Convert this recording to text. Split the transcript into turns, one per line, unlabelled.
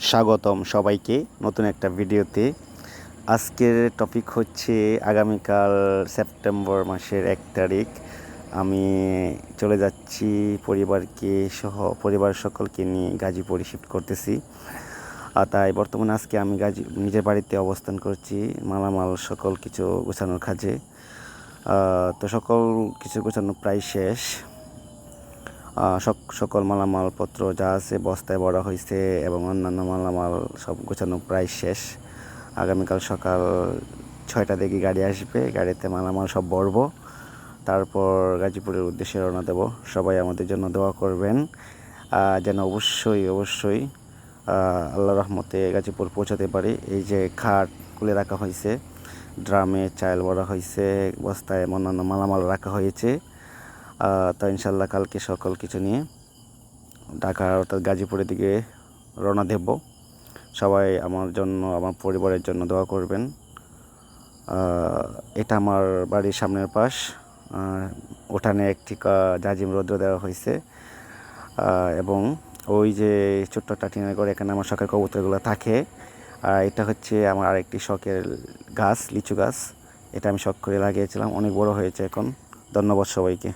স্বাগতম সবাইকে নতুন একটা ভিডিওতে। আজকের টপিক হচ্ছে আগামীকাল সেপ্টেম্বর মাসের 1 তারিখ আমি চলে যাচ্ছি পরিবার সকলকে নিয়ে গাজীপুরে শিফট করতেছি। তাই বর্তমানে আজকে আমি নিজের বাড়িতে অবস্থান করছি মালামাল সকল কিছু গোছানোর কাজে। তো সকল কিছু গোছানো প্রায় শেষ। সকল মালামালপত্র যা আছে বস্তায় ভরা হয়েছে এবং অন্যান্য মালামাল সব গোছানো প্রায় শেষ। আগামীকাল সকাল 6টার দিকে গাড়ি আসবে, গাড়িতে মালামাল সব ভরব, তারপর গাজীপুরের উদ্দেশ্যে রওনা দেব। সবাই আমাদের জন্য দোয়া করবেন যেন অবশ্যই আল্লাহর রহমতে গাজীপুর পৌঁছাতে পারি। এই যে খাট খুলে রাখা হয়েছে, ড্রামে চাল ভরা হয়েছে, বস্তায় অন্যান্য মালামাল রাখা হয়েছে। তো ইনশাল্লাহ কালকে সকল কিছু নিয়ে ঢাকার অর্থাৎ গাজীপুরের দিকে রওনা দেব। সবাই আমার জন্য, আমার পরিবারের জন্য দোয়া করবেন। এটা আমার বাড়ির সামনের পাশ। উঠানে একটি জাজিম রৌদ্র দেওয়া হয়েছে এবং ওই যে ছোট্ট একটা টিনের ঘর, এখানে আমার শখের কবুতরগুলো থাকে। এটা হচ্ছে আমার আরেকটি শখের গাছ, লিচু গাছ। এটা আমি শখ করে লাগিয়েছিলাম, অনেক বড় হয়েছে এখন। ধন্যবাদ সবাইকে।